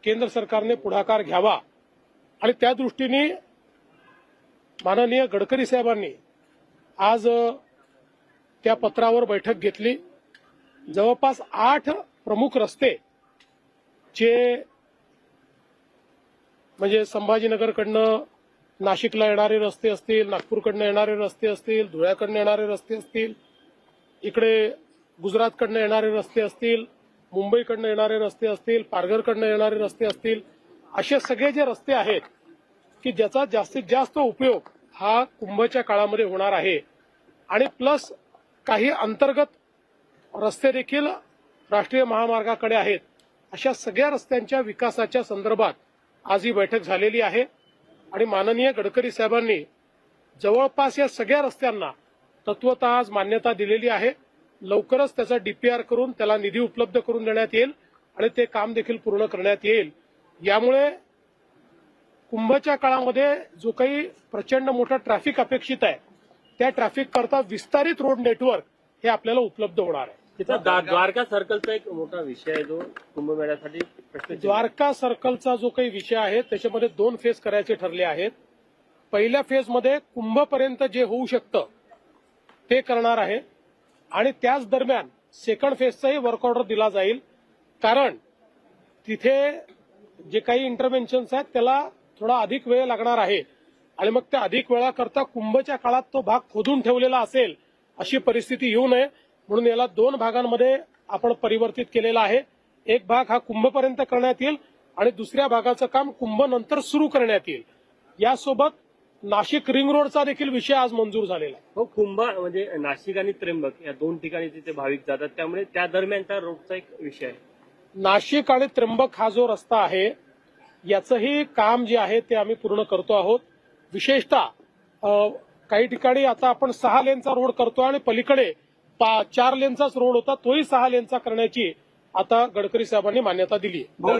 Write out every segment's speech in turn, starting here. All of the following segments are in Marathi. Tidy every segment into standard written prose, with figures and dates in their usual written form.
केंद्र सरकारने पुढाकार घ्यावा आणि त्या दृष्टीने माननीय गडकरी साहेबांनी आज त्या पत्रावर बैठक घेतली। जवळपास 8 प्रमुख रस्ते जे म्हणजे संभाजीनगरकडनं नाशिकला येणारे रस्ते असतील, नागपूरकडनं येणारे रस्ते असतील, धुळ्याकडनं येणारे रस्ते असतील, इकडे गुजरातकडनं येणारे रस्ते असतील, मुंबईकडनं येणारे रस्ते असतील, पारघरकडनं येणारे रस्ते असतील, असे सगळे जे रस्ते आहेत की ज्याचा जास्तीत जास्त उपयोग हा कुंभच्या काळामध्ये होणार आहे आणि प्लस काही अंतर्गत रस्ते देखील राष्ट्रीय महामार्गाकडे आहेत, अशा सगळ्या रस्त्यांच्या विकासाच्या संदर्भात आज ही बैठक झालेली आहे आणि माननीय गडकरी साहेबांनी जवळपास या सगळ्या रस्त्यांना तत्वतः आज मान्यता दिलेली आहे। लवकरच त्याचा डीपीआर करून त्याला निधी उपलब्ध करून देण्यात येईल आणि ते काम देखील पूर्ण करण्यात येईल। यामुळे कुंभच्या काळामध्ये जो काही प्रचंड मोठा ट्रॅफिक अपेक्षित आहे त्या ट्रॅफिक करता विस्तारित रोड नेटवर्क हे आपल्याला उपलब्ध होणार आहे। द्वारका सर्कलचा एक मोठा विषय आहे जो कुंभमेळ्यासाठी द्वारका सर्कलचा जो काही विषय आहे त्याच्यामध्ये 2 फेज करायचे ठरले आहेत। पहिल्या फेजमध्ये कुंभपर्यंत जे होऊ शकतं ते करणार आहे आणि त्याच दरम्यान सेकंड फेजचाही वर्क ऑर्डर दिला जाईल, कारण तिथे जे काही इंटरव्हेन्शन्स आहेत त्याला थोडा अधिक वेळ लागणार आहे आणि मग त्या अधिक वेळाकरता कुंभच्या काळात तो भाग खोदून ठेवलेला असेल अशी परिस्थिती येऊ नये म्हणून याला 2 भागांमध्ये आपण परिवर्तित केलेला आहे। एक भाग हा कुंभपर्यंत करण्यात येईल आणि दुसऱ्या भागाचं काम कुंभ नंतर सुरू करण्यात येईल। यासोबत नाशिक रिंग रोडचा देखील विषय आज मंजूर झालेला आहे। हो, कुंभ म्हणजे नाशिक आणि त्र्यंबक या 2 ठिकाणी तिथे भाविक जातात, त्यामुळे त्या दरम्यानचा रोडचा एक विषय आहे। नाशिक आणि त्र्यंबक हा जो रस्ता आहे याचंही काम जे आहे ते आम्ही पूर्ण करतो आहोत। विशेषतः काही ठिकाणी आता आपण 6 लेनचा रोड करतो आणि पलीकडे 4 लेनचाच रोड होता, तोही 6 लेनचा करण्याची आता गडकरी साहेबांनी मान्यता दिली आहे।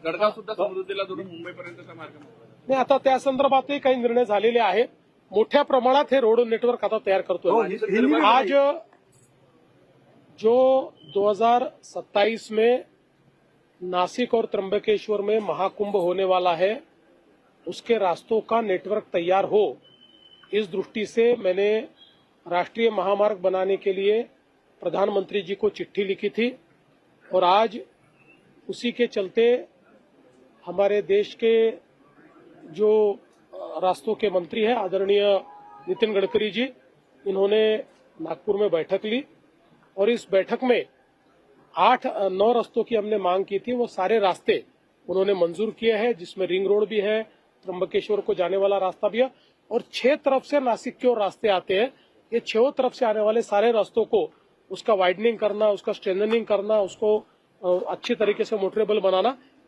गडगाव सुद्धा समृद्धीला जोडून मुंबईपर्यंतचा मार्ग नाही, आता त्या संदर्भातही काही निर्णय झालेले आहेत। मोठ्या प्रमाणात हे रोड नेटवर्क आता तयार करतोय। आज जो 2027 में नासिक और त्र्यंबकेश्वर में महाकुंभ होने वाला है उसके रास्तों का नेटवर्क तैयार हो, इस दृष्टि से मैंने राष्ट्रीय महामार्ग बनाने के लिए प्रधानमंत्री जी को चिट्ठी लिखी थी और आज उसी के चलते हमारे देश के जो रास्तों के मंत्री हैं आदरणीय नितिन गडकरी जी, इन्होंने नागपुर में बैठक ली और इस बैठक में 8-9 रास्तों की हमने मांग की थी, वो सारे रास्ते उन्होंने मंजूर किए हैं, जिसमें रिंग रोड भी है, त्र्यंबकेश्वर को जाने वाला रास्ता भी है और 6 तरफ से नासिक की ओर रास्ते आते हैं। ये 6 तरफ से आने वाले सारे रास्तों को उसका वाइडनिंग करना, उसका स्ट्रेंथनिंग करना, उसको अच्छी तरीके से मोटरेबल बनाना,